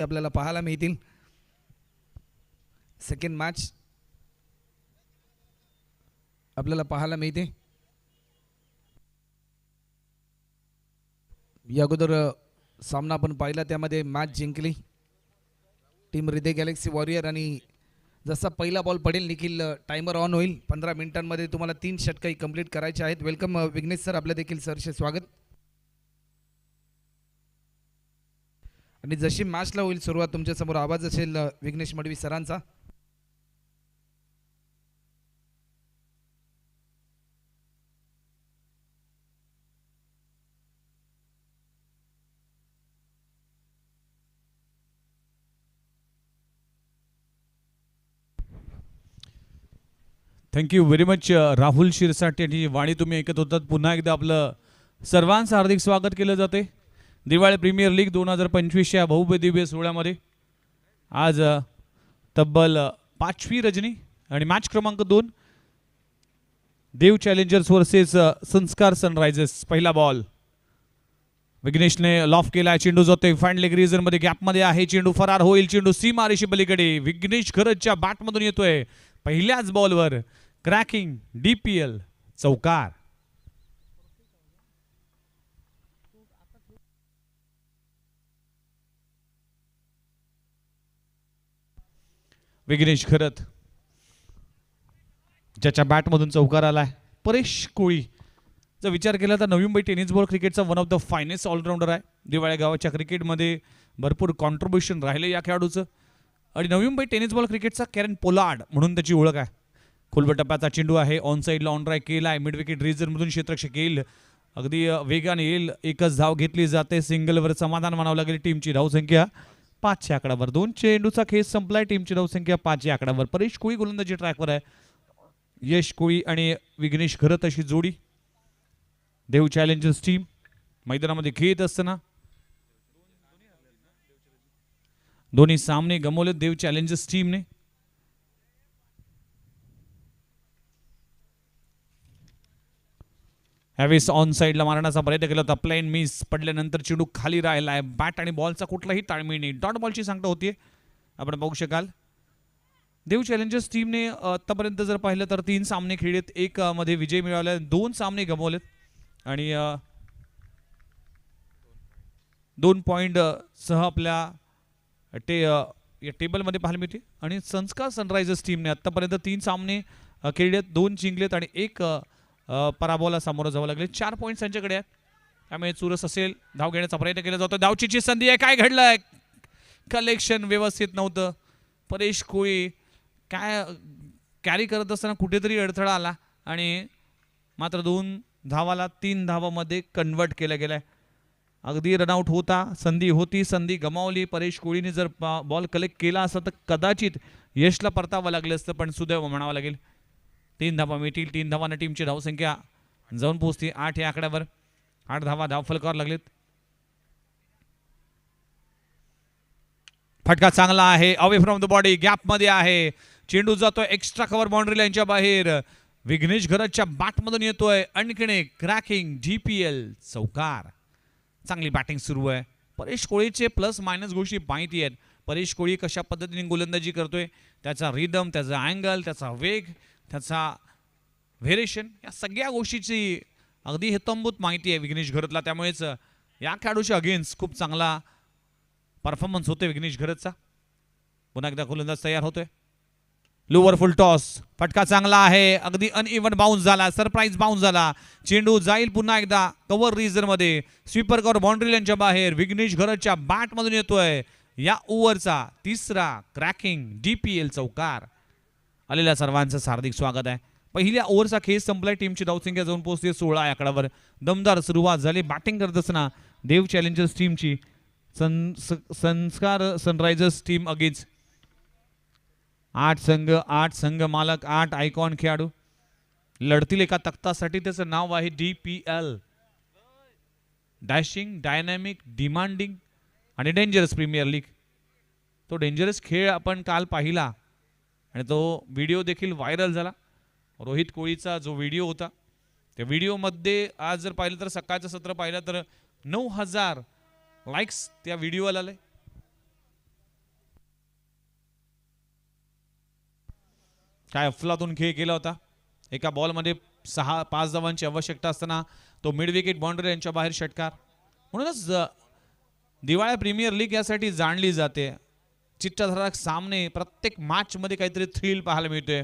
आपल्याला पाहायला मिळतील। सेकंड मॅच आपल्याला पाहायला मिळते। या अगोदर सामना आपण पाहिला त्यामध्ये मॅच जिंकली टीम हृदय गॅलेक्सी वॉरियर आणि जसा पहिला बॉल पडेल निखिल टाइमर ऑन होईल। 15 मिनिटांमध्ये तुम्हाला 3 षटके कंप्लीट करायचे आहेत। वेलकम विघ्नेश सर, आपल्या देखील सरचे स्वागत। आणि जशी मॅचला होईल सुरुवात तुमच्या समोर आवाज असेल विघ्नेश मडवी सरांचा। Thank you very much Rahul Shirsat यांची वाणी तुम्ही ऐकत होतात। पुन्हा एकदा आपलं सर्वांचं हार्दिक स्वागत केलं जाते दिवाळी प्रीमियर लीग 2025 या भव्य दिव्य सोहळ्यामध्ये। आज तब्बल 5वी रजनी आणि मॅच क्रमांक 2 देव चॅलेंजर्स वर्सेस संस्कार सनरायझर्स। पहिला बॉल विघ्नेशने लॉफ केला, चेंडू जातोय फाईन लेग रिजन मध्ये, गॅप मध्ये आहे, चेंडू फरार होईल, चेंडू सीमारेषे पलीकडे विघ्नेश खरजच्या बॅट मधून येतोय। पहिल्याच बॉलवर क्रॅकिंग डीपीएल चौकार। विघ्नेश खरत ज्याच्या बॅट मधून चौकार आलाय। परेश कोळी जर विचार केला तर नवी मुंबई टेनिस बॉल क्रिकेटचा one of the finest allrounder आहे। दिवाळी गावाच्या क्रिकेटमध्ये भरपूर कॉन्ट्रीब्युशन राहिले या खेळाडूचं आणि नवी मुंबई टेनिस बॉल क्रिकेटचा कॅरन पोलार्ड म्हणून त्याची ओळख आहे। खोलवर टप्प्याचा चेंडू आहे, ऑन साईडला ऑन ड्राय केलाय, मिड विकेट रिजन मधून क्षेत्ररक्षक येईल, अगदी वेगाने येईल, एकच धाव घेतली जाते, सिंगलवर समाधान मानावं लागेल। टीमची धावसंख्या 5 च्या आकड्यावर, 2 चेंडूचा खेळ संपलाय, टीमची धावसंख्या 5 च्या आकड्यावर। परेश कोळी गोलंदाजी ट्रॅकवर आहे, यश कोळी आणि विघ्नेश खरत अशी जोडी देव चॅलेंजर्स टीम मैदानामध्ये खेळत असताना दोन्ही सामने गमावले देव चॅलेंजर्स टीमने। ह्यावेळेस ऑन साईडला मारण्याचा प्रयत्न केला होता, प्लेन मिस पडल्यानंतर चेंडू खाली राहिलाय, बॅट आणि बॉलचा कुठलाही ताळमेळ नाही, डॉट बॉलची सांगता होतीये आपण पाहू शकाल। देव चॅलेंजर्स टीमने आतापर्यंत जर पाहिलं तर 3 सामने खेळलेत, 1 मध्ये विजय मिळवला, 2 सामने गमावलेत आणि 2 पॉइंट सह आपल्या टेबलमध्ये पाहायला मिळते। आणि संस्कार सनरायझर्स टीमने आतापर्यंत 3 सामने खेळलेत, 2 जिंकलेत आणि 1 पराभवाला सामोरं जावं लागले। 4 पॉइंट्स त्यांच्याकडे आहेत, त्यामुळे चुरस असेल, धाव घेण्याचा प्रयत्न केला जातो, धावचीची संधी आहे, काय घडलंय, कलेक्शन व्यवस्थित नव्हतं। परेश कोळी काय कॅरी करत असताना कुठेतरी अडथळा आला आणि मात्र 2 धावाला 3 धावामध्ये कन्वर्ट केलं गेलंय। अगदी रनआउट होता, संधी होती, संधी गमावली। परेश कोळीने जर बॉल कलेक्ट केला असता तर कदाचित यशला परतावं लागलं असतं, पण सुदैव म्हणावं लागेल। 3 धावा मिळतील, 3 धावांना टीमची धावसंख्या जाऊन पोहोचते 8 या आकड्यावर। 8 धावा धावफलकावर लागलेत। फटका चांगला आहे, away from the body, gap मध्ये आहे, चेंडू जातोय एक्स्ट्रा कव्हर बाउंड्री लाईनच्या बाहेर, विघ्नेश खरजच्या बॅट मधून येतोय आणखीन क्रॅकिंग डीपीएल चौकार। चांगली बॅटिंग सुरू आहे। परेश कोळीचे प्लस मायनस गोष्टी माहिती आहेत। परेश कोळी कशा पद्धतीने गोलंदाजी करतोय, त्याचा रिदम, त्याचा अँगल, त्याचा वेग, त्याचा व्हेरिएशन, या सगळ्या गोष्टीची अगदी हेतंबूत माहिती आहे विघ्नेश खरतला, त्यामुळेच या खेळाडूच्या अगेन्स्ट खूप चांगला परफॉर्मन्स होतोय विघ्नेश खरतचा। पुन्हा एकदा गोलंदाज तयार होतोय, लोअर फुल टॉस, फटका चांगला आहे, अगदी अनइव्हन बाउन्स झाला, सरप्राईज बाउन्स झाला, चेंडू जाईल पुन्हा एकदा कव्हर रिजन मध्ये, स्वीपर कव्हर बाउंड्री लाईनच्या बाहेर, विघ्नेश खरजच्या बॅट मधून येतोय या ओव्हरचा 3रा क्रॅकिंग डीपीएल चौकार। आलेल्या सर्वांचं हार्दिक स्वागत आहे। पहिल्या ओव्हरचा खेळ संपलाय, टीमची धावसंख्या जाऊन पोहोचते 16 या आकड्यावर। दमदार सुरुवात झाली बॅटिंग करत असताना देव चॅलेंजर्स टीमची। संस्कार सनरायझर्स टीम अगेन्स्ट 8 संघ मालक, 8 आयकॉन खेळाडू लढतील एका तख्तासाठी। त्याचं नाव आहे डीपीएल, डॅशिंग, डायनॅमिक, डिमांडिंग आणि डेंजरस प्रीमियर लीग। तो डेंजरस खेळ आपण काल पाहिला आणि तो व्हिडिओ देखील व्हायरल झाला। रोहित कोळीचा जो व्हिडिओ होता, त्या व्हिडिओमध्ये आज जर पाहिलं तर सकाळचं सत्र पाहिलं तर 9000 लाईक्स त्या व्हिडिओला आले। काय अफलातून खेळ केला होता. एका बॉलमध्ये 5 धावांची आवश्यकता असताना तो मिड विकेट बाउंड्री यांच्या बाहेर षटकार. म्हणूनच दिवाळी प्रीमियर लीग यासाठी जाणली जाते. चित्तधराक सामने, प्रत्येक मॅच मध्ये काहीतरी थ्रिल पाहायला मिळतोय.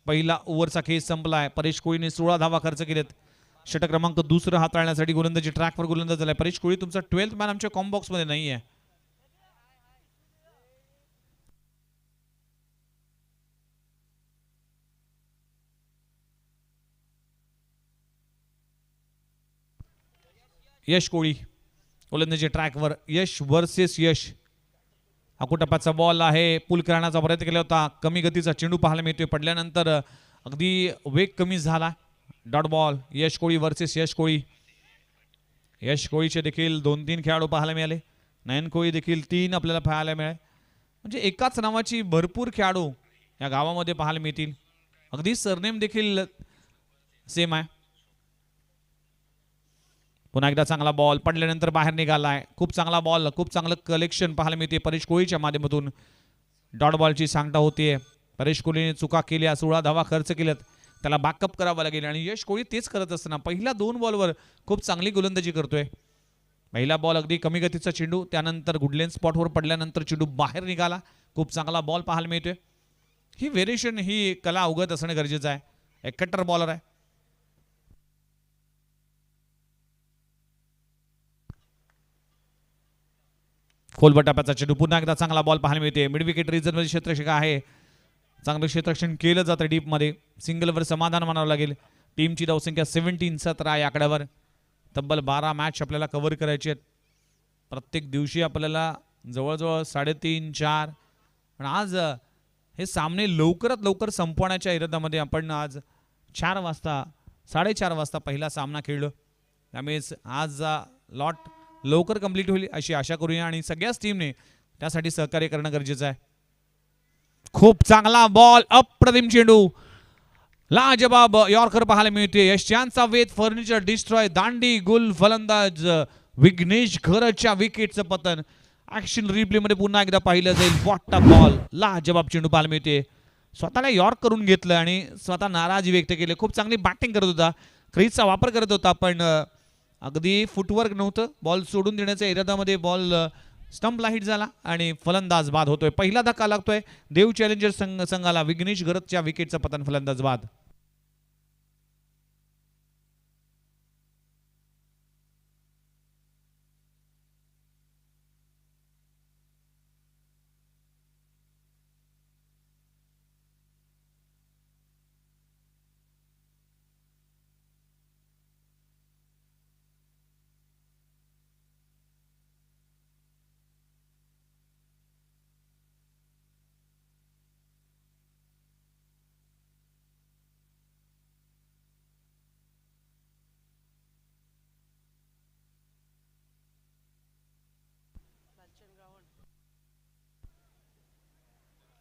पहिला ओव्हरचा खेळ संपलाय. परेश कोळीने 16 धावा खर्च केलेत. षटक क्रमांक दुसरं हाताळण्यासाठी गोलंदाजी ट्रॅकवर गोलंदाज झालाय. परेश कोळी तुमचा 12th मॅन आमच्या कॉम बॉक्स मध्ये नाहीये. यश कोळी गोलंदाजी ट्रॅकवर. यश वर्सेस यश. अकुटप्प्याचा बॉल आहे. पुल करण्याचा प्रयत्न केला होता. कमी गतीचा चेंडू पाहायला मिळतोय. पडल्यानंतर अगदी वेग कमी झाला. Dot ball. Yash Koli versus Yash Koli. Yash कोळीचे देखील 2-3 खेळाडू पाहायला मिळाले. नयन कोळी देखील 3 आपल्याला पाहायला मिळाले. म्हणजे एकाच नावाची भरपूर खेळाडू या गावामध्ये पाहायला मिळतील. अगदी सरनेम देखील सेम आहे. पुन्हा एकदा चांगला बॉल पडल्यानंतर बाहेर निघालाय. खूप चांगला बॉल, खूप चांगलं कलेक्शन पाहायला मिळते परेश कोळीच्या माध्यमातून. डॉट बॉलची सांगता होतीये. परेश कोळीने चुका केल्या, 16 धावा खर्च केल्यात. त्याला बॅकअप करावा लागेल आणि यश कोळी तेच करत असताना पहिल्या 2 बॉलवर खूप चांगली गोलंदाजी करतोय. पहिला बॉल अगदी कमी गतीचा चेंडू, त्यानंतर गुडलेन स्पॉटवर पडल्यानंतर चेंडू बाहेर निघाला. खूप चांगला बॉल पाहायला मिळतोय. ही व्हेरिएशन, ही कला अवगत असणं गरजेचं आहे. एक कट्टर बॉलर आहे. खोलवर टप्प्याचा चेंडू. पुन्हा एकदा चांगला बॉल पाहायला मिळते. मिड विकेट रिजन मध्ये क्षेत्ररक्षक आहे. चांगलं क्षेत्ररक्षण केलं जातं डीप मध्ये. सिंगलवर समाधान मानावं लागेल. टीमची धावसंख्या 17-17 या आकड्यावर. तब्बल 12 मॅच आपल्याला कव्हर करायचे आहेत. प्रत्येक दिवशी आपल्याला जवळजवळ 3.5-4. पण आज हे सामने लवकरात लवकर संपवण्याच्या इराद्यामध्ये आपण आज 4 वाजता 4:30 वाजता पहिला सामना खेळलो. त्यामुळे आज लॉट लवकर कंप्लीट होईल अशी आशा करूया आणि सगळ्याच टीमने त्यासाठी सहकार्य करणं गरजेचं आहे. खूप चांगला बॉल, अप्रतिम चेंडू, लाजबाब यॉर्कर पाहायला मिळते. यशांचा वेध, फर्निचर डिस्ट्रॉय, दांडी गुल, फलंदाज विघ्नेश घरच्या विकेटचं पतन. ऍक्शन रिप्ले मध्ये पुन्हा एकदा पाहिलं जाईल. वॉट अ बॉल, लाजबाब चेंडू पाहायला मिळते. स्वतःला यॉर्क करून घेतलं आणि स्वतः नाराजी व्यक्त केली. खूप चांगली बॅटिंग करत होता, क्रीजचा वापर करत होता, पण अगदी फुटवर्क नव्हतं. बॉल सोडून देण्याच्या इराद्यामध्ये बॉल स्टंपला हिट झाला आणि फलंदाज बाद होतोय. पहिला धक्का लागतोय देव चॅलेंजर संघाला. विघ्नेश घरतच्या विकेटचं पतन, फलंदाज बाद.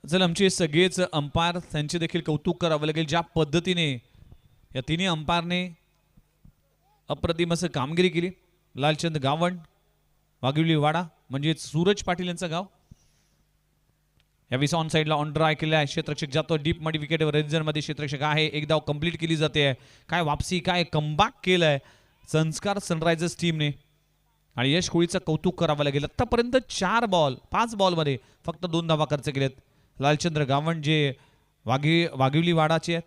चल, आमचे सगळेच अंपायर, त्यांचे देखील कौतुक करावं लागेल. ज्या पद्धतीने या तिन्ही अंपायरने अप्रतिम असं कामगिरी केली. लालचंद गावण, वाघिवली वाडा म्हणजे सूरज पाटील यांचं गाव. यावेळी ऑन साईडला ऑन ड्राय केला आहे. क्षेत्ररक्षक जातो डीप मध्ये विकेटवर. रेंजर मध्ये क्षेत्ररक्षक आहे. एक धाव कंप्लीट केली जाते. काय वापसी, काय कमबॅक केलंय संस्कार सनरायझर्स टीमने आणि यश कोळीचं कौतुक करावं लागेल. आतापर्यंत 5 बॉलमध्ये फक्त 2 धावा खर्च केल्यात. लालचंद्र गावण जे वाघिवली वाडाचे आहेत,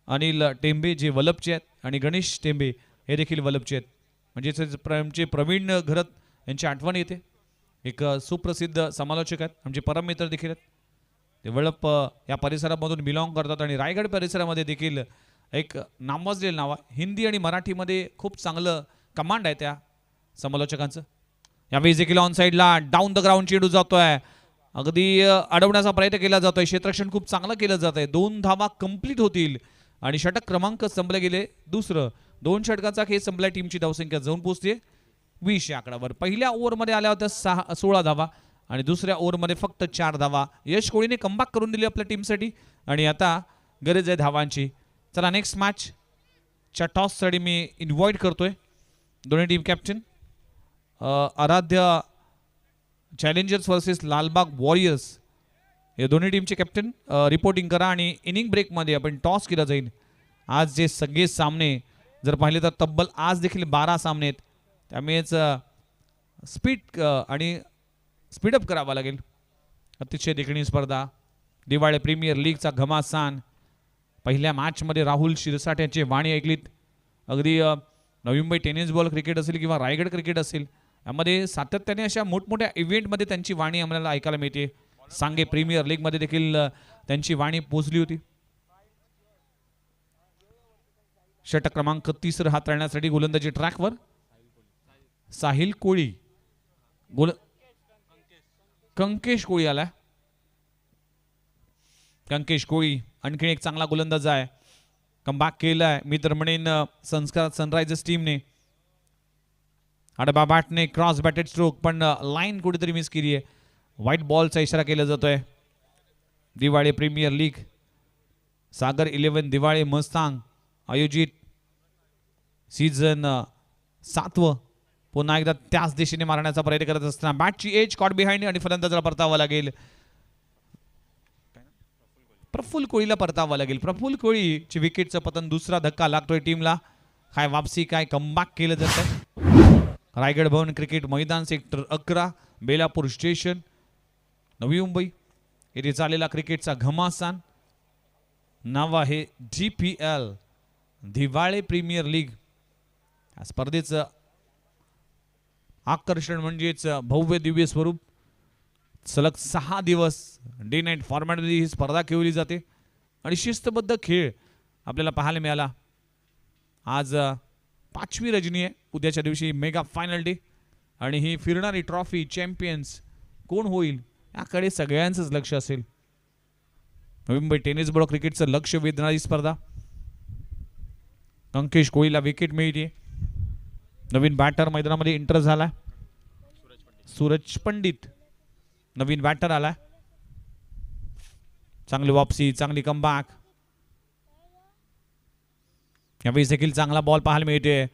अनिल टेंबे जे वलपचे आहेत आणि गणेश टेंबे हे देखील वलपचे आहेत. म्हणजे आमचे प्रवीण घरत यांची आठवण येते. एक सुप्रसिद्ध समालोचक आहेत, आमचे परम मित्र देखील आहेत. ते वळप या परिसरामधून बिलॉंग करतात आणि रायगड परिसरामध्ये देखील एक नामवाजलेलं नाव आहे. हिंदी आणि मराठीमध्ये खूप चांगलं कमांड आहे त्या समालोचकांचं. यावेळी देखील ऑन साईडला डाऊन द ग्राउंड चेंडू जातोय. अगदी अडवण्याचा प्रयत्न केला जातोय. क्षेत्ररक्षण खूप चांगलं केलं जात आहे. 2 धावा कंप्लीट होतील आणि षटक क्रमांक संपले गेले. दुसरं 2 षटकाचा खेळ संपला. टीमची धावसंख्या जाऊन पोहोचते 20 या आकड्यावर. पहिल्या ओव्हरमध्ये आल्या होत्या 16 धावा आणि दुसऱ्या ओव्हरमध्ये फक्त 4 धावा. यश कोळीने कमबॅक करून दिली आपल्या टीमसाठी आणि आता गरज आहे धावांची. चला, नेक्स्ट मॅच च्या टॉससाठी मी इन्व्हाइट करतोय दोन्ही टीम कॅप्टन. आराध्य चॅलेंजर्स वर्सेस लालबाग वॉरियर्स या दोन्ही टीमचे कॅप्टन रिपोर्टिंग करा आणि इनिंग ब्रेकमध्ये आपण टॉस केला जाईल. आज जे सगळे सामने जर पाहिले तर तब्बल आज देखील 12 सामने आहेत. त्यामुळेच स्पीड आणि स्पीडअप करावा लागेल. अतिशय देखणी स्पर्धा दिवाळे प्रीमियर लीगचा घमासान. पहिल्या मॅचमध्ये राहुल शिरसाट यांची वाणी ऐकलीत. अगदी नवी मुंबई टेनिस बॉल क्रिकेट असेल किंवा रायगड क्रिकेट असेल यामध्ये सातत्याने अशा मोठमोठ्या इव्हेंटमध्ये त्यांची वाणी आम्हाला ऐकायला मिळते. सांगे प्रीमियर लीगमध्ये देखील त्यांची वाणी पोचली होती. षटक क्रमांक 30 हाताळण्यासाठी गोलंदाजी ट्रॅकवर साहिल कोळी कंकेश कोळी आलाय. कंकेश कोळी आणखी एक चांगला गोलंदाज आहे. कमबॅक केलाय मी तर म्हणेन संस्कार सनरायझर्स टीमने. आडबा बॅटने क्रॉस बॅटेड स्ट्रोक पण लाईन कुठेतरी मिस केली आहे. व्हाईट बॉलचा इशारा केला जातोय. दिवाळे प्रीमियर लीग सागर 11 दिवाळे मस्तांग आयोजित सीझन 7 पुन्हा एकदा त्याच दिशेने मारण्याचा प्रयत्न करत असताना बॅटची एज कॉट बिहाइंड आणि फलंदाजाला परतावा लागेल. प्रफुल्ल कोळीला परतावा लागेल. प्रफुल्ल कोळीची विकेटचं पतन. दुसरा धक्का लागतोय टीमला. काय वापसी काय कमबॅक केलं जात आहे. रायगड भवन क्रिकेट मैदान सेक्टर 11 बेलापूर स्टेशन नवी मुंबई येथे चाललेला क्रिकेटचा घमासान. नाव आहे GPL दिवाळे प्रीमियर लीग. या स्पर्धेचं आकर्षण म्हणजेच भव्य दिव्य स्वरूप. सलग 6 दिवस डे नाईट फॉर्मॅटमध्ये ही स्पर्धा खेळली जाते आणि शिस्तबद्ध खेळ आपल्याला पाहायला मिळाला. आज 5वी रजनी आहे. उद्याच्या दिवशी मेगा फायनल डे आणि ही फिरणारी ट्रॉफी चॅम्पियन्स कोण होईल याकडे सगळ्यांचंच लक्ष असेल. नवी मुंबई टेनिस बॉल क्रिकेटचं लक्ष वेधणारी स्पर्धा. अंकेश कोळीला विकेट मिळते. नवीन बॅटर मैदानामध्ये एंटर झाला. सूरज पंडित नवीन बॅटर आला. चांगली वापसी चांगली कमबॅक. यावेळी देखील चांगला बॉल पाहायला मिळते.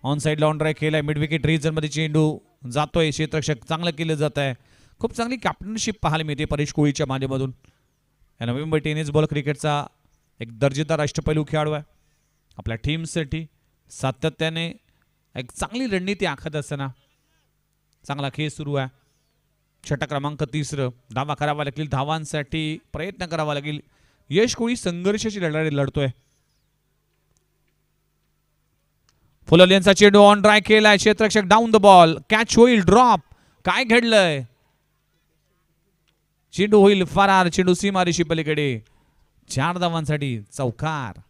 ऑन साइड लॉन ड्राईव्ह केलाय. मिड विकेट रिजन मध्ये चेंडू जातोय. क्षेत्ररक्षक चांगलं केलं जात आहे. खूप चांगली कॅप्टनशिप पाहायला मिळते परेश कोळीच्या माध्यमातून. या नवी मुंबई टेनिस बॉल क्रिकेटचा एक दर्जेदार अष्टपैलू खेळाडू आहे. आपल्या टीमसाठी सातत्याने एक चांगली रणनीती आखत असताना चांगला खेळ सुरू आहे. षटक क्रमांक 30 धावा करावा लागतील. धावांसाठी प्रयत्न करावा लागेल. यश कोळी संघर्षाची लढाई लढतोय. फुलल यांचा चेंडू ऑन ड्राय केलाय. क्षेत्ररक्षक डाऊन द बॉल. कॅच होईल. ड्रॉप. काय घडलंय. चेंडू होईल फरार. चेंडू सीमारेषी पलीकडे. 4 धावांसाठी चौकार.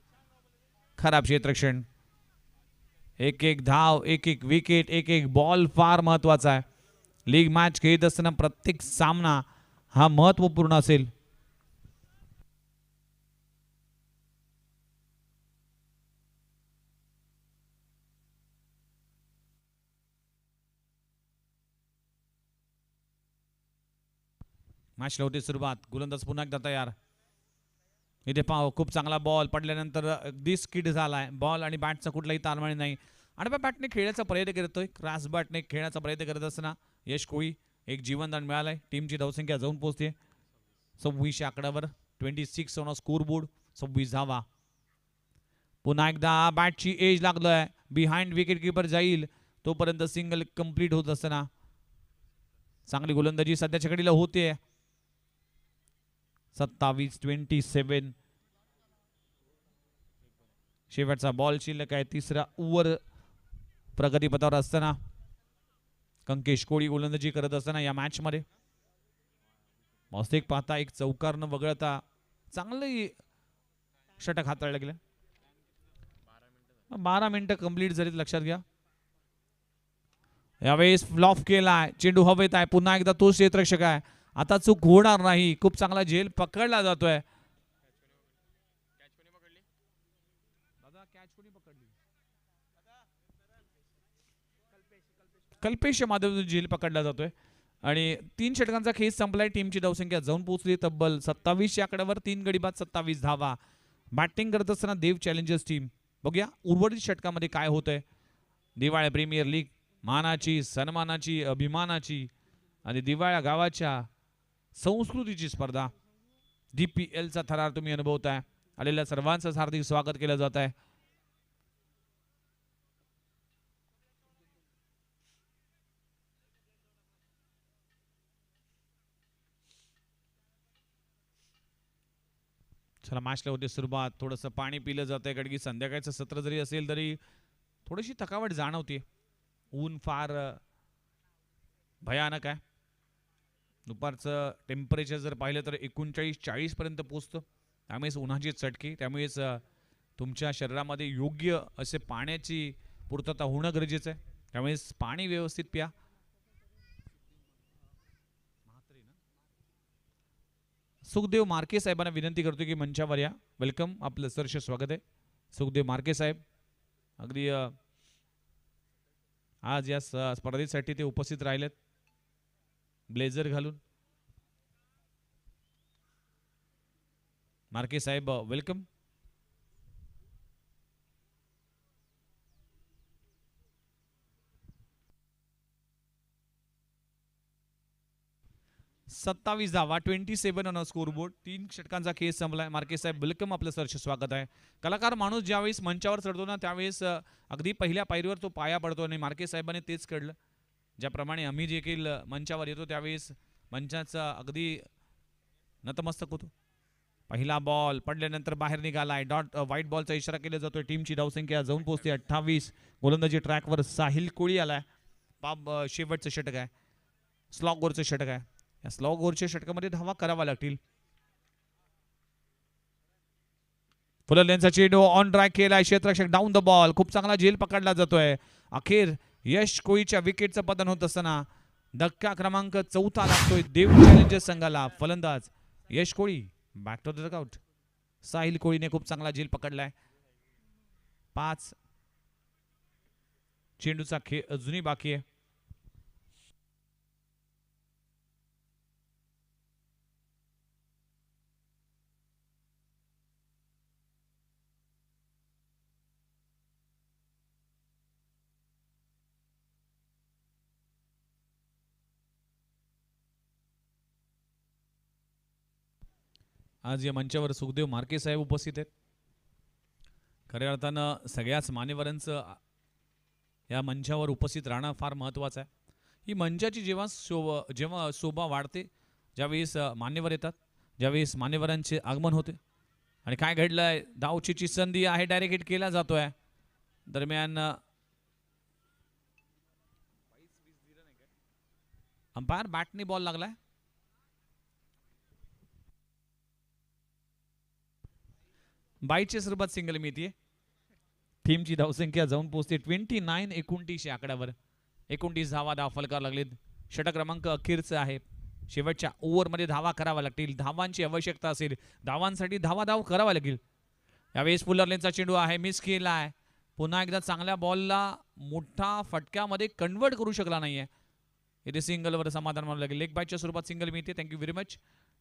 खराब क्षेत्ररक्षण. एक धाव एक विकेट एक बॉल फार महत्वाचा आहे. लीग मॅच खेळत असताना प्रत्येक सामना हा महत्वपूर्ण असेल. मॅचला होती सुरुवात. गोलंदाज पुन्हा एकदा तयार. इथे पाव खूप चांगला बॉल पडल्यानंतर अगदी स्किड झालाय. बॉल आणि बॅटचा कुठलाही ताळमेळ नाही. आणि बॅटने खेळण्याचा प्रयत्न करतोय. क्रॉस बॅटने खेळण्याचा प्रयत्न करत असताना यश कोळी एक जीवनदान मिळालंय. टीमची धावसंख्या जाऊन पोहोचते 26 आकड्यावर. 26 ऑन स्कोर बोर्ड. 26 धावा. पुन्हा एकदा बॅटची एज लागलोय. बिहाइंड विकेट कीपर जाईल तोपर्यंत सिंगल कंप्लीट होत असताना चांगली गोलंदाजी सध्याच्या घडीला होते. 27-27. शेवटचा बॉल शिल्लक आहे. तिसरा ओव्हर प्रगतीपथावर असताना कंकेश कोळी गोलंदाजी करत असताना या मॅच मध्ये मस्तिक पाहता एक चौकार न वगळता चांगली षटक हाताळलं गेलं. 12 मिनिटं कंप्लीट झालीत. लक्षात घ्या. यावेळेस फ्लॉप केलाय. चेंडू हवेत आहे. पुन्हा एकदा तो क्षेत्ररक्षक आहे. आता चूक होणार नाही. खूप चांगला झेल पकडला जातोय. कल्पेश माधव झेल पकडला जातोय आणि 3 षटकांचा खेळ संपलाय. टीमची धावसंख्या जाऊन पोहोचली तब्बल 27 आकड्यावर. 3 गडी बाद 27 धावा. बॅटिंग करत असताना देव चॅलेंजर्स टीम. बघूया उर्वरित षटकामध्ये काय होतंय. दिवाळे प्रीमियर लीग मानाची सन्मानाची अभिमानाची आणि दिवाळ्या गावाच्या संस्कृतीची स्पर्धा. DPL चा थरार तुम्ही अनुभवताय. आलेल्या सर्वांचं हार्दिक स्वागत केलं जात आहे. चला मॅचला होते सुरुवात. थोडंसं पाणी पिलं जातंय कारण की संध्याकाळचं सत्र जरी असेल तरी थोडीशी थकावट जाणवते. ऊन फार भयानक आहे. दुपारचं टेम्परेचर जर पाहिलं तर 39-40 पर्यंत पोहोचतं. त्यामुळेच उन्हाची चटकी, त्यामुळेच तुमच्या शरीरामध्ये योग्य असे पाण्याची पूर्तता होणं गरजेचं आहे. त्यामुळेच पाणी व्यवस्थित प्या. सुखदेव मार्के साहेबांना विनंती करतो की मंचावर या. वेलकम, आपलं सहर्ष स्वागत आहे. सुखदेव मार्के साहेब अगदी आज या स्पर्धेसाठी ते उपस्थित राहिलेत ब्लेझर घालून. मार्के साहेब वेलकम. सत्तावीस धावा 27 ऑन स्कोरबोर्ड. 3 षटकांचा खेळ संपलाय. मार्के साहेब वेलकम, आपलं सहर्ष स्वागत आहे. कलाकार माणूस ज्यावेळेस मंचावर चढतो ना त्यावेळेस अगदी पहिल्या पायरीवर तो पाया पडतो आणि मार्के साहेबांनी तेच कळलं. ज्याप्रमाणे आम्ही देखील मंचावर येतो त्यावेळेस मंचाचा अगदी नतमस्तक होतो. पहिला बॉल पडल्यानंतर बाहेर निघालाय. व्हाईट बॉलचा इशारा केला जातोय. टीमची धावसंख्या जाऊन पोहोचते 28. गोलंदाजी ट्रॅकवर साहिल कोळी आलाय. शेवटचं षटक आहे, स्लॉग ओव्हरचं षटक आहे. या स्लॉग ओव्हरच्या षटकामध्ये धावा करावा लागतील. फुलरलेनचा चेंडू ऑन ड्राईव्ह केलाय. क्षेत्ररक्षक डाऊन द बॉल. खूप चांगला झेल पकडला जातोय. अखेर यश कोळीच्या विकेटचं पतन होत असताना धक्का क्रमांक 4 लागतोय देव चॅलेंजर्स संघाला. फलंदाज Yash Koli back to the dugout. Sahil कोळीने खूप चांगला झेल पकडलाय. 5 चेंडूचा खेळ अजूनही बाकी आहे. आज या मंचावर सुखदेव मार्के साहेब उपस्थित आहेत. खऱ्या अर्थानं सगळ्याच मान्यवरांचं या मंचावर उपस्थित राहणं फार महत्त्वाचं आहे. ही मंचाची जेव्हा शोभा वाढते ज्यावेळेस मान्यवर येतात, ज्यावेळेस मान्यवरांचे आगमन होते. आणि काय घडलंय, धावचीची संधी आहे, डायरेक्ट हिट केला जातोय. दरम्यान अंपायर बॅटने बॉल लागलाय. बाईच्या स्वरूपात सिंगल मिळतीये. टीमची धावसंख्या जाऊन पोहोचते 29-29 आकड्यावर. 29 धावा फलकार लागलेत. षटक क्रमांक अखेरचं आहे. शेवटच्या ओव्हरमध्ये धावा करावा लागतील. धावांची आवश्यकता असेल, धावांसाठी धाव करावा लागेल. यावेळेस फुलरलेनचा चेंडू आहे, मिस केला आहे. पुन्हा एकदा चांगल्या बॉलला मोठा फटक्यामध्ये कन्वर्ट करू शकला नाहीये. इथे सिंगलवर समाधान मानावं लागेल. लेग बायच्या स्वरूपात सिंगल मिळते. Thank you very much.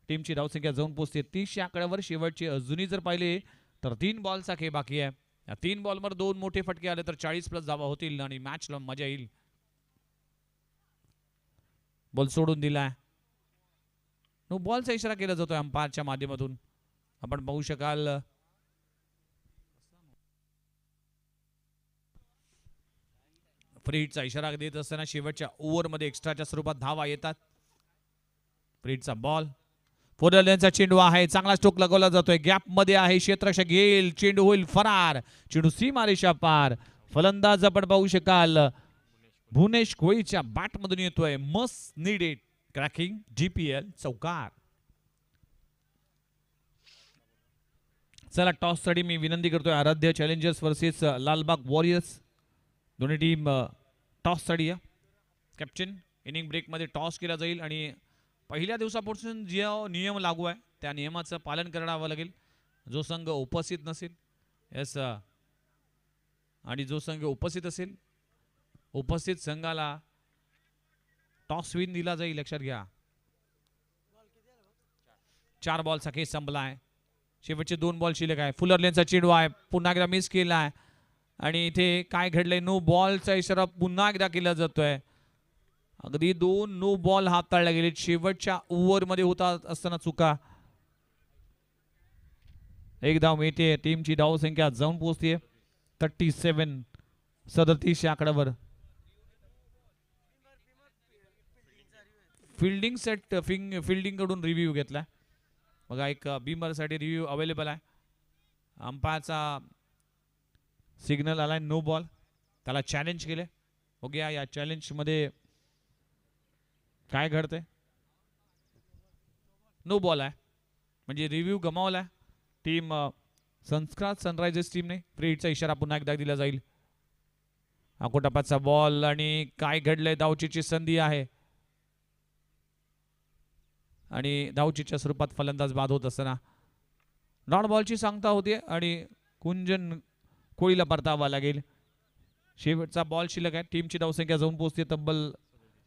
टीमची धावसंख्या जाऊन पोहोचते 30 आकड्यावर. शेवटचे अजूनही जर पाहिले तर 3 बॉलचा खेळ बाकी आहे. या 3 बॉलवर 2 मोठे फटके आले तर 40+ धावा होतील आणि मॅचला मजा येईल. बॉल सोडून दिलाय. नो बॉलचा इशारा केला जातोय अंपायरच्या माध्यमातून. आपण पाहू शकाल फ्री हिटचा इशारा देत असताना शेवटच्या ओव्हरमध्ये एक्स्ट्राच्या स्वरूपात धावा येतात. Free हिटचा ball. फुलरलेनचा चेंडू आहे, चांगला स्ट्रोक लगवला जातोय. गॅप मध्ये आहे, क्षेत्ररक्षक येईल, चेंडू होईल फरार. चेंडू सीमारेषा पार. फलंदाज आपण पाहू शकाल भुवनेश कोळीच्या बॅट मधून येतोय. मस्ट नीडेड क्रॅकिंग GPL चौकार. चला टॉस साठी मी विनंती करतोय Aaradhya challengers versus Lalbaug warriors. दोन्ही टीम टॉस साठी या. कॅप्टन इनिंग ब्रेक मध्ये टॉस केला जाईल आणि पहिल्या दिवसापासून जे नियम लागू आहे त्या नियमाचं पालन करावं लागेल. जो संघ उपस्थित नसेल यस आणि जो संघ उपस्थित असेल उपस्थित संघाला टॉस विन दिला जाईल. लक्षात घ्या. 4 बॉलचा खेळ संपला आहे. शेवटचे 2 बॉल शिल्लक आहे. फुलरलेनचा चेंडू आहे, पुन्हा एकदा मिस केला आहे आणि इथे काय घडलंय, नो बॉलचा इशारा पुन्हा एकदा केला जातोय. अगदी 2 नो बॉल हाताळल्या गेले. शेवटच्या ओव्हरमध्ये होता असताना चुका. एक धाव मिळते. टीमची धावसंख्या जाऊन पोहोचते 37 या आकड्यावर. फिल्डिंग सेट फिल्डिंग कडून रिव्ह्यू घेतला. बघा एक बीमरसाठी रिव्ह्यू अवेलेबल आहे. अंपायरचा सिग्नल आलाय नो बॉल. त्याला चॅलेंज केले. बघूया या चॅलेंज मध्ये काय घडतंय. नो बॉल आहे म्हणजे रिव्ह्यू गमावलाय टीम संस्कार सनरायझर्स टीमने. फ्री हिटचा इशारा पुन्हा एकदा दिला जाईल. आकोटापाचा बॉल आणि काय घडलंय. धावचीची संधी आहे आणि धावचीच्या स्वरूपात फलंदाज बाद होत असताना नॉट बॉलची सांगता होते आणि कुंजन कोळीला परतावा लागेल. शेवटचा बॉल शिल्लक आहे. टीमची धावसंख्या जाऊन पोहोचते तब्बल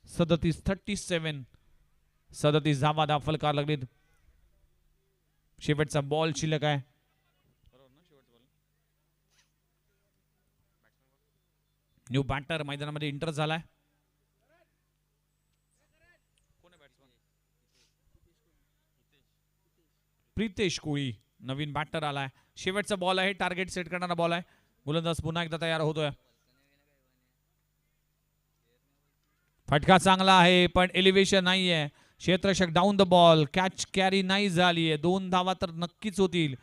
37 धावा फलकार लागलेत. शेवटचा बॉल शिल्लक आहे. न्यू बॅटर मैदानामध्ये इंटर झालाय. प्रितेश कोळी नवीन बॅटर आलाय. शेवटचा बॉल आहे. टार्गेट सेट करणारा बॉल आहे. गोलंदाज पुन्हा एकदा तयार होतोय. फटका चांगला आहे पण एलिव्हेशन नाहीये. क्षेत्ररक्षक down the ball. Catch carry नाही झालीये. 2 धावा तर नक्कीच होतील.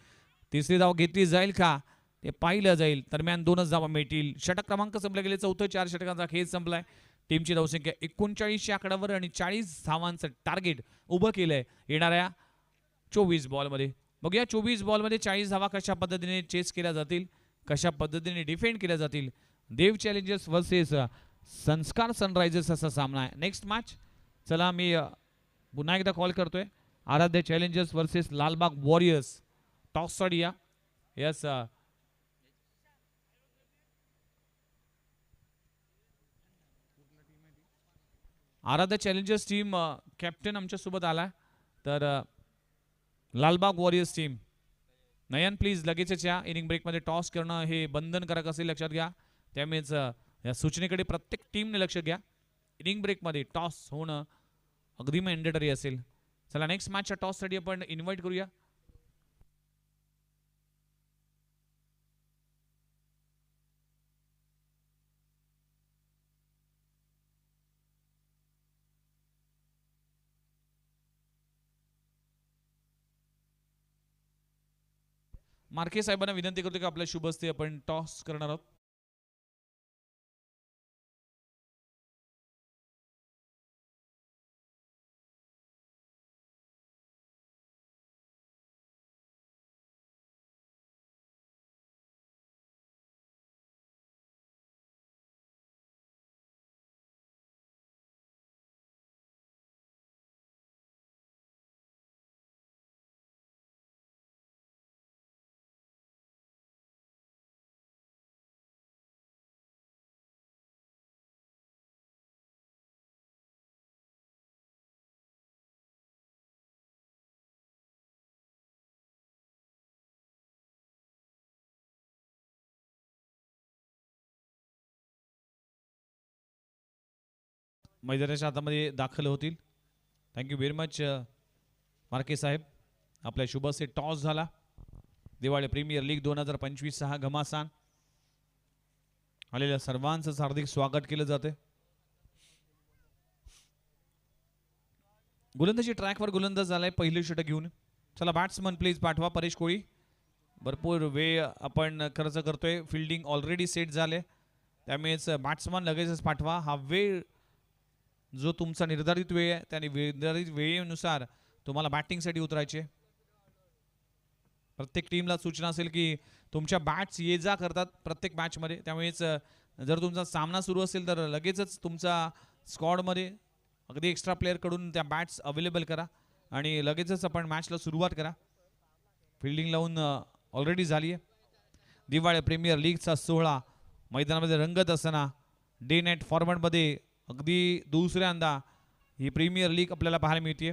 तिसरी धाव घेतली जाईल का ते पाहिलं जाईल. दरम्यान 2च धावा मिळतील. षटक क्रमांक संपले गेले. चौथं 4 षटकांचा खेळ संपलाय. टीमची धावसंख्या 39 या आकड्यावर आणि 40 धावांचं टार्गेट उभं केलंय येणाऱ्या 24 बॉलमध्ये. बघूया 24 बॉलमध्ये 40 धावा कशा पद्धतीने चेस केल्या जातील, कशा पद्धतीने डिफेंड केल्या जातील. देव चॅलेंजर्स वर्सेस संस्कार सनरायझर्स असा सामना आहे. नेक्स्ट मॅच चला मी पुन्हा एकदा कॉल करतोय. Aaradhya challengers versus Lalbaug warriors. Toss साठी या. यस आराध्य चॅलेंजर्स टीम कॅप्टन आमच्या सोबत आला. तर Lalbaug warriors team Nayan please लगेचच या. इनिंग ब्रेकमध्ये टॉस करणं हे बंधनकारक असेल लक्षात घ्या. त्यामुळेच या सूचनेकडे प्रत्येक टीमने लक्ष घ्या. इनिंग ब्रेकमध्ये टॉस होणं अगदी मॅन्डेटरी असेल. चला नेक्स्ट मॅचच्या टॉससाठी आपण इन्व्हाइट करूया. मार्के साहेबांना विनंती करतो की आपल्या शुभ हस्ते आपण टॉस करणार आहोत. मैदानाच्या हातामध्ये दाखल होतील. थँक्यू व्हेरी मच मार्के साहेब. आपल्या शुभ हस्ते टॉस झाला. दिवाळी प्रीमियर लीग 2025 हा घमासान आलेल्या सर्वांचं हार्दिक स्वागत केलं जाते. गोलंदाजी ट्रॅकवर गोलंदाज झालाय पहिलं षटक घेऊन. चला बॅट्समन प्लीज पाठवा. परेश कोळी. भरपूर वेळ आपण खर्च करतोय. फिल्डिंग ऑलरेडी सेट झाले त्यामुळेच बॅट्समन लगेचच पाठवा. हा वेळ जो तुमचा निर्धारित वेळ आहे त्या निर्धारित वेळेनुसार तुम्हाला बॅटिंगसाठी उतरायचे. प्रत्येक टीमला सूचना असेल की तुमच्या बॅट्स ये जा करतात प्रत्येक मॅचमध्ये. त्यामुळेच जर तुमचा सामना सुरू असेल तर लगेचच तुमचा स्क्वॉडमध्ये अगदी एक्स्ट्रा प्लेअरकडून त्या बॅट्स अवेलेबल करा आणि लगेचच आपण मॅचला सुरुवात करा. फिल्डिंग लावून ऑलरेडी झाली आहे. दिवाळी प्रीमियर लीगचा 16 मैदानामध्ये रंगत असताना डे नाईट फॉर्मॅटमध्ये अगदी दुसऱ्यांदा ही प्रीमियर लीग आपल्याला पाहायला मिळते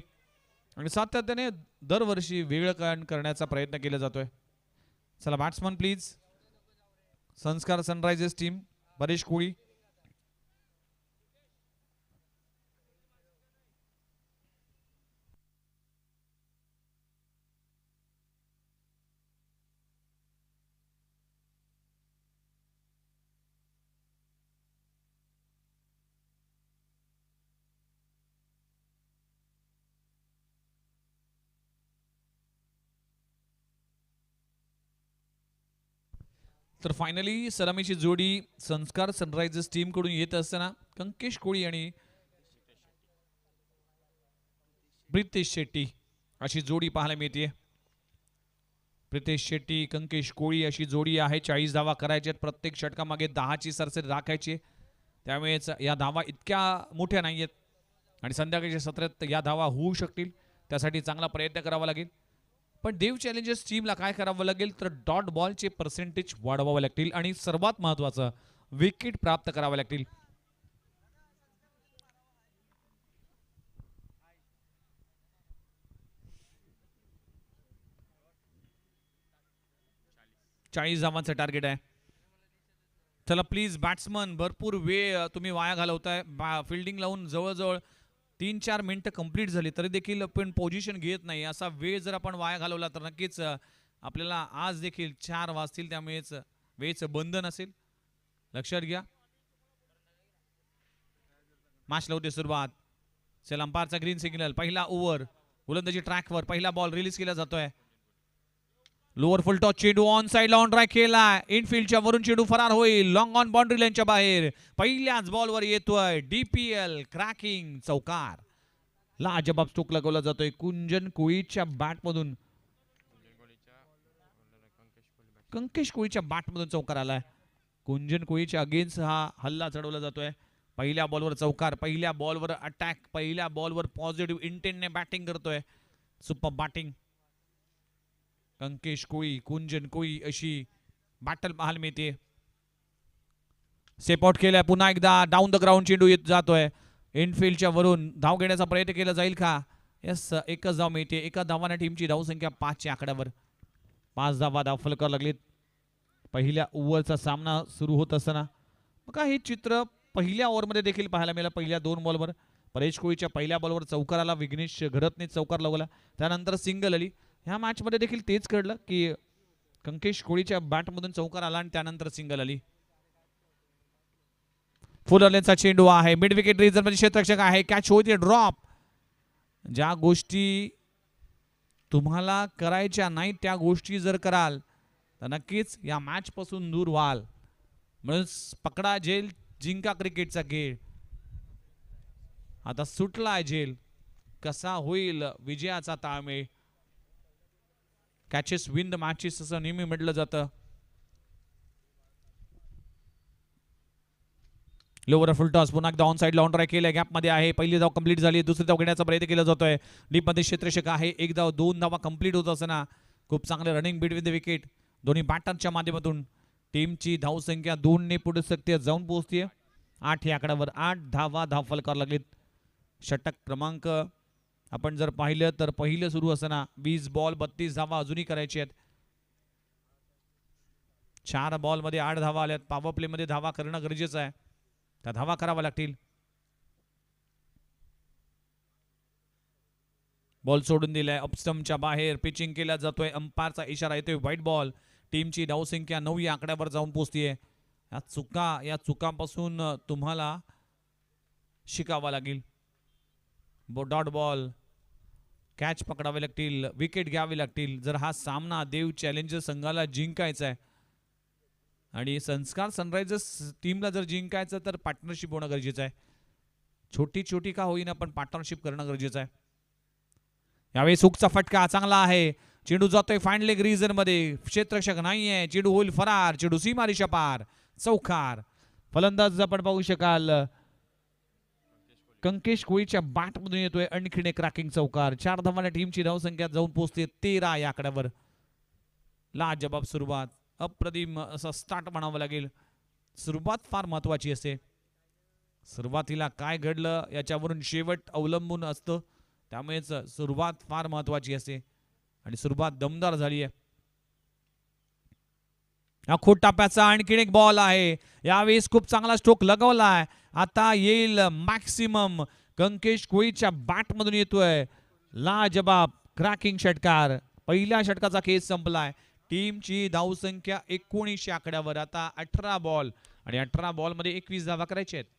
आणि सातत्याने दरवर्षी वेगळं करण्याचा प्रयत्न केला जातोय. चला बॅट्समन प्लीज. संस्कार सनरायझर्स टीम परेश कोळी. तर फायनली सलामीची जोडी संस्कार सनरायझर्स टीम कडून येत असताना कंकेश कोळी आणि प्रितेश शेट्टी अशी जोडी पाहायला मिळते. प्रितेश शेट्टी कंकेश कोळी अशी जोडी आहे. 40 धावा करायच्यात, प्रत्येक षटकामागे 10ची सरासरी राखायची. त्यामुळेच या धावा इतक्या मोठ्या नाहीयेत आणि संध्याकाळच्या सत्रात या धावा होऊ शकतील. त्यासाठी चांगला प्रयत्न करावा लागेल. पण देव चॅलेंजर्स टीमला काय करावं लागेल तर डॉट बॉलचे पर्सेंटेज वाढवावे लागतील आणि सर्वात महत्त्वाचं विकेट प्राप्त करावे लागतील. चाळीस धावांचं टार्गेट आहे. चला प्लीज बॅट्समन, भरपूर वेळ तुम्ही वाया घालवताय. फिल्डिंग लावून जवळजवळ 3-4 मिनिटं कंप्लीट झाली तरी देखील आपण पोझिशन घेत नाही. असा वेळ जर आपण वाया घालवला तर नक्कीच आपल्याला आज देखील 4 वाजतील. त्यामुळेच वेळेचं बंधन असेल, लक्षात घ्या. मॅच लावते सुरुवात. चला अंपायरचा ग्रीन सिग्नल. पहिला ओव्हर गोलंदाजी ट्रॅकवर. पहिला बॉल रिलीज केला जातोय. लोअर फुल टॉस चेंडू ऑन साइडला ऑन ड्राईव्ह केला. इनफिल्डच्या वरून चेंडू फरार होईल. लॉंग ऑन बाउंड्री लाईनच्या बाहेर. पहिल्याच बॉलवर येतोय डीपीएल क्रॅकिंग चौकार. लाजबाब स्ट्रोक लगवला जातोय कुंजन कोळीच्या बॅटमधून. कंकेश कोळीच्या बॅटमधून चौकार आलाय. कुंजन कोळीच्या अगेन्स्ट हा हल्ला चढवला जातोय. पहिल्या बॉलवर चौकार, पहिल्या बॉलवर अटॅक, पहिल्या बॉलवर पॉझिटिव्ह इंटेंटने बॅटिंग करतोय. सुपर बॅटिंग कंकेश कोळी कुंजन कोळी अशी बॅटल पाहायला मिळते. सेप आउट केलाय पुन्हा एकदा. डाऊन द ग्राउंड चेंडू येत जातोय. इनफिल्डच्या वरून धाव घेण्याचा प्रयत्न केला जाईल का? यस, एकच धाव मिळते. एका धावाने टीमची धावसंख्या 5च्या आकड्यावर. 5 धावा धावफलकावर लागलीत. पहिल्या ओव्हरचा सामना सुरू होत असताना बघा हे चित्र पहिल्या ओव्हरमध्ये देखील पाहायला मिळालं. पहिल्या 2 बॉलवर परेश कोळीच्या पहिल्या बॉलवर चौकार आला. विघ्नेश घरतने चौकार लावला. त्यानंतर सिंगल आली. ह्या मॅचमध्ये देखील तेच घडलं की कंकेश कोळीच्या बॅटमधून चौकार आला आणि त्यानंतर सिंगल आली. फुल ऑर्लेनचा चेंडू आहे. मिड विकेट रिझर्व मध्ये क्षेत्ररक्षक आहे. कॅच होते ड्रॉप. ज्या गोष्टी तुम्हाला करायच्या नाहीत त्या गोष्टी जर कराल तर नक्कीच या मॅच पासून दूर व्हाल. म्हणून पकडा जेल, जिंका क्रिकेटचा खेळ. आता सुटला जेल. कसा होईल विजयाचा ताळमेळ? कॅचेस विन द मॅचेस असं नेहमी म्हटलं जातं. लोवर फुल टॉस पुन्हा एकदा ऑन साइड ऑन ड्राईव्ह केल्या. गॅप मध्ये आहे. पहिली धाव कंप्लीट झाली. दुसरी धाव घेण्याचा प्रयत्न केला जातोय. डीप मध्ये क्षेत्ररक्षक आहे. एक धाव 2 धावा कंप्लीट होत असताना खूप चांगले रनिंग बिटवीन द विकेट दोन्ही बॅटरच्या माध्यमातून टीमची धावसंख्या 2 ने पुढे सकते जाऊन पोहोचते 8 या आकड्यावर. 8 धावा धावफलकावर लागलीत. षटक क्रमांक आपण जर पाहिलं तर पहिलं सुरू असताना 20 बॉल 32 धावा अजूनही करायची आहेत. 4 बॉल मध्ये 8 धावा आल्यात. पॉवर प्ले मध्ये धावा करणं गरजेचं आहे. त्या धावा करावा लागतील. बॉल सोडून दिलाय. अपस्टम्पच्या बाहेर पिचिंग केला जातोय. अंपायरचा इशारा येतोय व्हाईट बॉल. टीमची धावसंख्या 9 या आकड्यावर जाऊन पोहोचतीये. या चुकांपासून तुम्हाला शिकावा लागेल. डॉट बॉल, कॅच पकडावे लागतील, विकेट घ्यावे लागतील. जर हा सामना देव चॅलेंजर संघाला जिंकायचा आहे आणि संस्कार सनरायझर्स टीमला जर जिंकायचं तर पार्टनरशिप होणं गरजेचं आहे. छोटी छोटी का होईना पण पार्टनरशिप करणं गरजेचं आहे. यावेळी सुखचा फटका चांगला आहे. चेंडू जातोय फाईन लेग रीजन मध्ये. क्षेत्ररक्षक नाहीये. चेंडू होईल फरार. चेंडू सीमारेषा पार. चौकार. फलंदाज आपण पाहू शकाल कंकेश कोळीच्या बॅटमधून येतोय आणखीन एक क्रॅकिंग चौकार. 4 धावांना टीमची धावसंख्या जाऊन पोहोचते 13 या आकड्यावर. लाजबाब सुरुवात. अप्रतिम असा स्टार्ट म्हणावं लागेल. सुरुवात फार महत्वाची असते. सुरुवातीला काय घडलं याच्यावरून शेवट अवलंबून असतं. त्यामुळेच सुरुवात फार महत्वाची असते आणि सुरुवात दमदार झाली आहे. खोट टाप्याचा आणखीन एक बॉल आहे. यावेळेस खूप चांगला स्ट्रोक लगवलाय. आता येईल मॅक्सिमम. कंकेश कोळीच्या बॅटमधून येतोय लाजबाब क्रॅकिंग षटकार. पहिल्या षटकाचा खेळ संपलाय. टीमची धावसंख्या 19 आकड्यावर. आता 18 बॉल आणि 18 बॉल मध्ये 21 धावा करायच्या आहेत.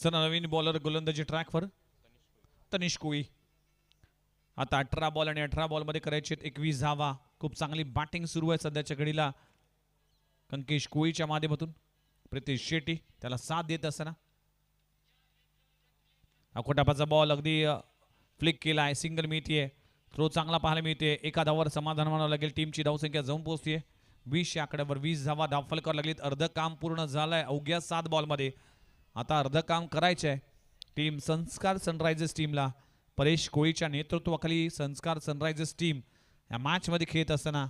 चला नवीन बॉलर गोलंदाजी ट्रॅकवर तनिष कोळी. आता 18 बॉल आणि 18 बॉलमध्ये करायचे 21 धावा. खूप चांगली बॅटिंग सुरू आहे सध्याच्या घडीला कंकेश कोळीच्या माध्यमातून. प्रितेश शेट्टी त्याला साथ देत असताना अकोटापाचा बॉल अगदी फ्लिक केला आहे. सिंगल मिळतीये. थ्रो चांगला पाहायला मिळते. एका धावावर समाधान मानावं लागेल. टीमची धावसंख्या जाऊन पोहोचतीये 20 आकड्यावर. 20 धावा धावफलकावर लागलीत. अर्ध काम पूर्ण झालंय अवघ्या 7 बॉलमध्ये. आता अर्ध काम करायचं आहे टीम संस्कार सनरायझर्स टीमला. परेश कोळीच्या नेतृत्वाखाली संस्कार सनरायझर्स टीम या मॅच मध्ये खेळत असताना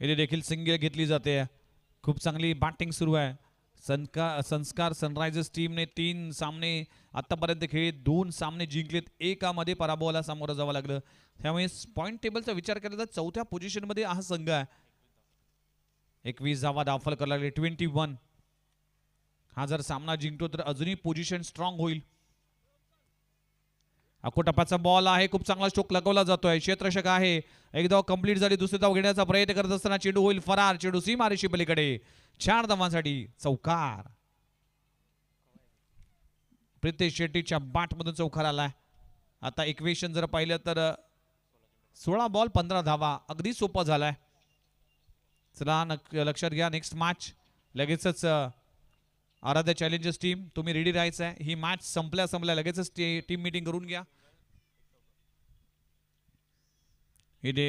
इथे देखील सिंगल घेतली जाते. खूप चांगली बॅटिंग सुरू आहे. संस्कार सनरायझर्स टीमने 3 सामने आतापर्यंत खेळले. 2 सामने जिंकलेत. एकामध्ये पराभवाला सामोरं जावं लागलं. त्यामुळे पॉईंट टेबलचा विचार केला तर 4थ्या पोझिशनमध्ये हा संघ आहे. 21 धावा दाखल करायला लागले. 21. हा जर सामना जिंकतो तर अजूनही पोझिशन स्ट्रॉंग होईल. अकोटप्पाचा बॉल आहे. खूप चांगला स्ट्रोक लगवला जातोय. क्षेत्ररक्षक आहे. एक धाव कंप्लीट झाली. दुसरी धाव घेण्याचा प्रयत्न करत असताना चेंडू होईल फरार. चेंडू सीमारेषी पलीकडे. 4 धावांसाठी चौकार. प्रितेश शेट्टीच्या बॅटमधून चौकार आलाय. आता इक्वेशन जर पाहिलं तर 16 बॉल 15 धावा. अगदी सोपं झालाय. चला लक्षात घ्या नेक्स्ट मॅच लगेचच आराध्या चॅलेंजर्स टीम तुम्ही रेडी राहायचं आहे. ही मॅच संपल्या लगेचच टीम मीटिंग करून घ्या. इथे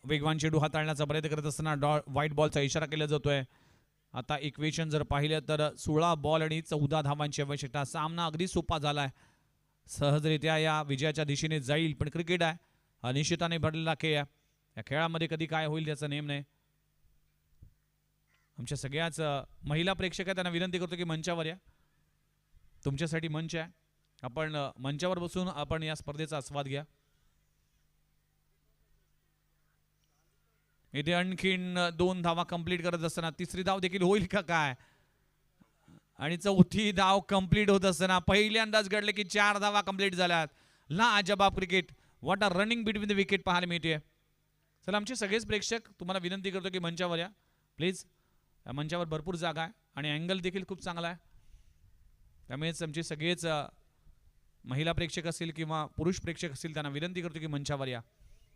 वेगवान चेंडू हाताळण्याचा प्रयत्न करत असताना व्हाईट बॉलचा इशारा केला जातोय. आता इक्वेशन जर पाहिलं तर 16 बॉल आणि 14 धावांची आवश्यकता. सामना अगदी सोपा झालाय. सहजरित्या या विजयाच्या दिशेने जाईल. पण क्रिकेट आहे अनिश्चितताने भरलेला खेळ आहे. या खेळामध्ये कधी काय होईल त्याचा नेम नाही. आमच्या सगळ्याच महिला प्रेक्षक त्यांना विनंती करतो की मंचावर या. तुमच्यासाठी मंच आहे. आपण मंचावर बसून आपण या स्पर्धेचा आस्वाद घ्या. इथे आणखीन 2 धावा कंप्लीट करत असताना तिसरी धाव देखील होईल का काय आणि चौथी धाव कंप्लीट होत असताना पहिल्यांदाच घडले की 4 धावा कंप्लीट झाल्यात. लाजवाब cricket. What are running between the wicket पाहायला मिळते. चला आमचे सगळेच प्रेक्षक तुम्हाला विनंती करतो की मंचावर या प्लीज. या मंचावर भरपूर जागा आहे आणि अँगल देखील खूप चांगला आहे. त्यामुळेच आमचे सगळेच महिला प्रेक्षक असतील किंवा पुरुष प्रेक्षक असतील त्यांना विनंती करतो की मंचावर या.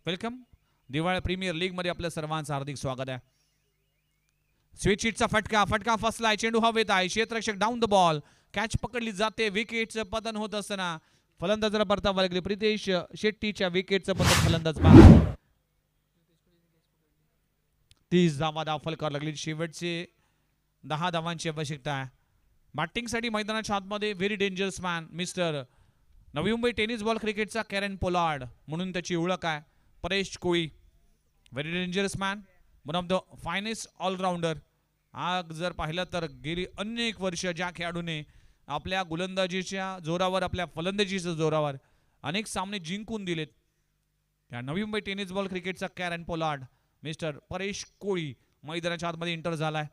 वेलकम. दिवाळी प्रीमियर लीग मध्ये आपल्या सर्वांचं हार्दिक स्वागत आहे. स्विच फटका फसलाय. चेंडू हवेत आहे. क्षेत्ररक्षक डाऊन द बॉल. कॅच पकडली जाते. विकेटचं पतन होत असताना फलंदाजाला परतावा लागले. प्रितेश शेट्टीच्या विकेटचं पतन फलंदाज बाद. 30 धावा दाखल करावी लागली. शेवटचे 10 धावांची आवश्यकता आहे. बॅटिंगसाठी मैदानाच्या आतमध्ये व्हेरी डेंजरस मॅन मिस्टर नवी मुंबई टेनिस बॉल क्रिकेटचा कॅरन पोलार्ड म्हणून त्याची ओळख आहे. Paresh Koli very dangerous man. One of the finest allrounder. आज जर पाहिलं तर गेली अनेक वर्ष ज्या खेळाडूने आपल्या गोलंदाजीच्या जोरावर आपल्या फलंदाजीच्या जोरावर अनेक सामने जिंकून दिलेत त्या नवी मुंबई टेनिस बॉल क्रिकेटचा कॅरन पोलार्ड मिस्टर परेश कोळी मैदानाच्या आतमध्ये एंटर झालाय.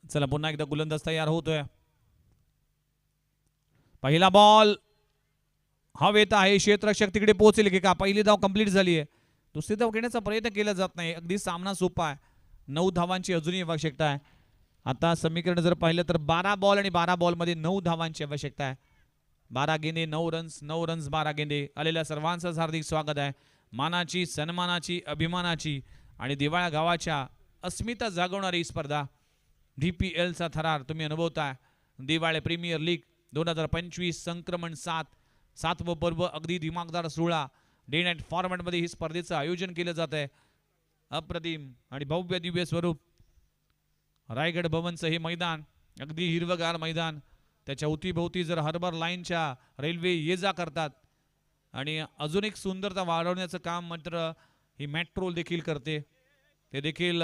चला पुन्हा एकदा गोलंदाज तयार होतोय. पहिला बॉल हवेत आहे. क्षेत्ररक्षक तिकडे पोहोचेल की का. पहिली धाव कंप्लीट झाली आहे. दुसरी धाव घेण्याचा प्रयत्न केला जात नाही. अगदी सामना सोपा आहे. 9 धावांची अजूनही आवश्यकता आहे. आता समीकरण जर पाहिलं तर 12 बॉल आणि 12 बॉलमध्ये 9 धावांची आवश्यकता आहे. 12 गेंदे 9 रन्स 9 रन्स 12 गेंदे. आलेल्या सर्वांचं हार्दिक स्वागत आहे. मानाची सन्मानाची अभिमानाची आणि दिवाळा गावाच्या अस्मिता जागवणारी स्पर्धा DPL चा थरार तुम्ही अनुभवताय. दिवाळे प्रीमियर लीग 2025 संक्रमण 7व पर्व अगदी दिमागदार सोहळा डे नाईट फॉर्मॅटमध्ये ही स्पर्धेचं आयोजन केलं जात आहे. अप्रतिम आणि भव्य दिव्य स्वरूप रायगड भवनचं हे मैदान अगदी हिरवगार मैदान. त्याच्या अवतीभोवती जर हार्बर लाईनच्या रेल्वे ये जा करतात आणि अजून एक सुंदरता वाढवण्याचं काम मात्र ही मेट्रो देखील करते. ते देखील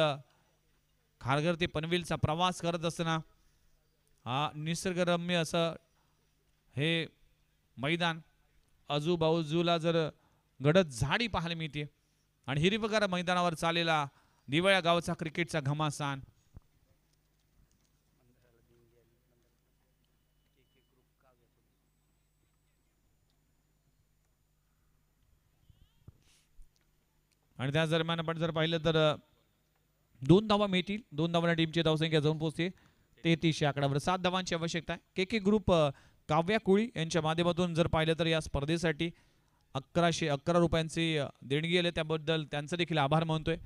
खारघर ते पनवेलचा प्रवास करत असताना हा निसर्गरम्य असं हे मैदान आजूबाजूला जर गडद झाडी पाहायला मिळते आणि हिरवगार मैदानावर चाललेला दिवाळ्या गावचा क्रिकेटचा घमासान. आणि त्याच दरम्यान आपण जर पाहिलं तर 2 धावा मिळतील. 2 धावांना टीमची धावसंख्या जाऊन पोहोचते 33 या आकड्यावर. 7 धावांची आवश्यकता आहे. के ग्रुप काव्या कोळी यांच्या माध्यमातून जर पाहिलं तर या स्पर्धेसाठी 1111 रुपयांची देणगी आली, त्याबद्दल त्यांचं देखील आभार मानतोय.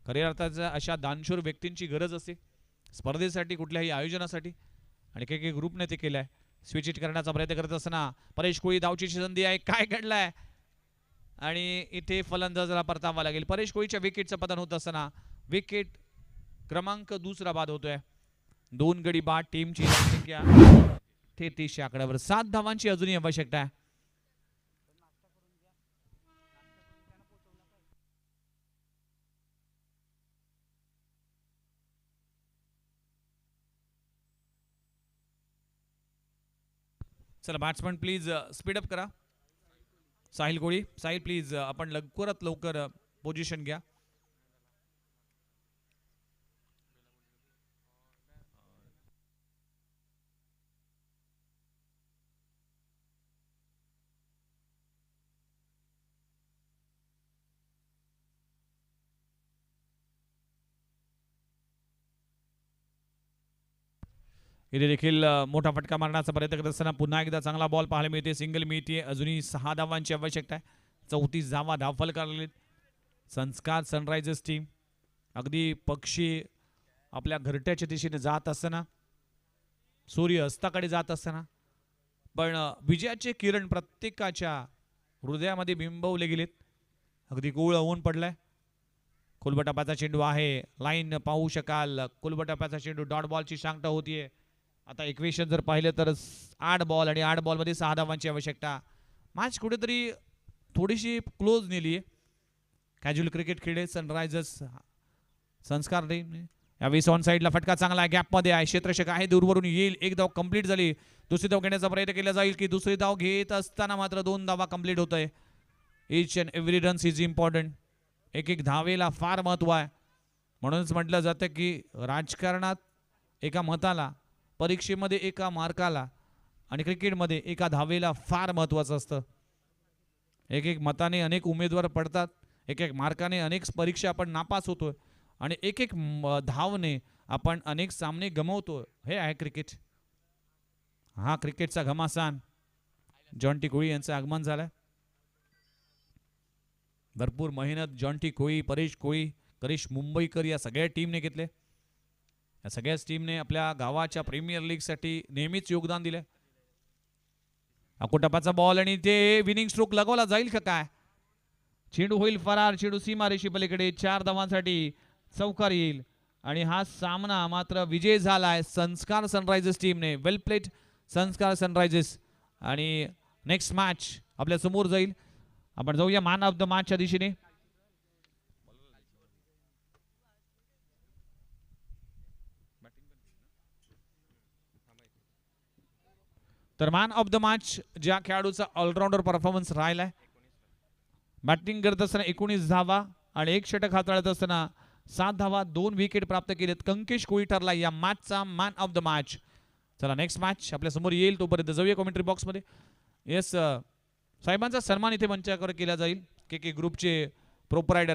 खऱ्या अर्थाच्या अशा दानशूर व्यक्तींची गरज असते स्पर्धेसाठी, कुठल्याही आयोजनासाठी, आणि के ग्रुपने ते केलं आहे. स्विच इट करण्याचा प्रयत्न करत असताना परेश कोळी धावची संधी आहे. काय घडलंय आणि इथे फलंदाजाला परतावा लागेल. परेश कोळीच्या विकेटचं पतन होत असताना विकेट क्रमांक 2 बाद होतोय. 2 गडी बाद. टीमची संख्या 33 या आकड्यावर. 7 धावांची अजूनही आवश्यकता आहे. चला बॅट्समन प्लीज स्पीड अप करा. साहिल कोळी, साहिल प्लीज आपण लवकरात लवकर पोझिशन घ्या. इथे देखील मोठा फटका मारण्याचा प्रयत्न करत असताना पुन्हा एकदा चांगला बॉल पाहायला मिळते. सिंगल मिळते. अजूनही 6 धावांची आवश्यकता आहे. 34 धावा धावफल करलेत संस्कार सनरायझर्स टीम. अगदी पक्षी आपल्या घरट्याच्या दिशेने जात असताना, सूर्य अस्ताकडे जात असताना, पण विजयाचे किरण प्रत्येकाच्या हृदयामध्ये बिंबवले गेलेत. अगदी गोळ ऊन पडलाय. कुलबटापाचा चेंडू आहे. लाईन पाहू शकाल. कुलबटापाचा चेंडू डॉट बॉलची सांगता होतीये. आता इक्वेशन जर पाहिलं तर 8 बॉल आणि 8 बॉलमध्ये 6 धावांची आवश्यकता. मॅच कुठेतरी थोडीशी क्लोज नेली आहे. कॅज्युअल क्रिकेट खेळले सनरायझर्स संस्कार टीम. यावेळी ऑन साईडला फटका चांगला आहे. गॅपमध्ये आहे. क्षेत्ररक्षक आहे. दूरवरून येईल. 1 धाव कंप्लीट झाली. दुसरी धाव घेण्याचा प्रयत्न केला जाईल की दुसरी धाव घेत असताना मात्र 2 धावा कंप्लीट होत आहे. Each and every runs is important. एक धावेला फार महत्व आहे. म्हणूनच म्हटलं जातं की राजकारणात एका मताला, परीक्षेमध्ये एका मार्काला आणि क्रिकेटमध्ये एका धावेला फार महत्त्वाचं असतं. एक मताने अनेक उमेदवार पडतात. एक मार्काने अनेक परीक्षा आपण नापास होतोय आणि एक धावने आपण अनेक सामने गमावतो. हे आहे क्रिकेट. हा क्रिकेटचा घमासान. जॉन्टी कोळी यांचं आगमन झालंय. भरपूर मेहनत जॉन्टी कोळी, परेश कोळी, करिश मुंबईकर या सगळ्या टीमने घेतले. या सगळ्याच टीमने आपल्या गावाच्या प्रीमियर लीग साठी नेहमीच योगदान दिले. अकोटपाचा बॉल आणि ते विनिंग स्ट्रोक लगवला जाईल का काय? चेंडू होईल फरार. चेंडू सीमारेषी पलीकडे. 4 धावांसाठी चौकार येईल आणि हा सामना मात्र विजय झालाय संस्कार सनरायझर्स टीमने. वेल प्लेड संस्कार सनरायझर्स. आणि नेक्स्ट मॅच आपल्या समोर जाईल. आपण जाऊया मॅन ऑफ द मॅचच्या दिशेने. तर मॅन ऑफ द मॅच ज्या खेळाडूचा ऑलराऊंडर परफॉर्मन्स राहिलाय. बॅटिंग करत असताना 19 धावा आणि 1 षटक हाताळत असताना 7 धावा 2 विकेट प्राप्त केलेत. कंकेश कोळी ठरला या मॅचचा मॅन ऑफ द मॅच. चला नेक्स्ट मॅच आपल्या समोर येईल. तोपर्यंत जाऊया कमेंट्री बॉक्समध्ये. येस साहेबांचा सन्मान इथे मंचावर केला जाईल. के ग्रुपचे प्रोपरायडर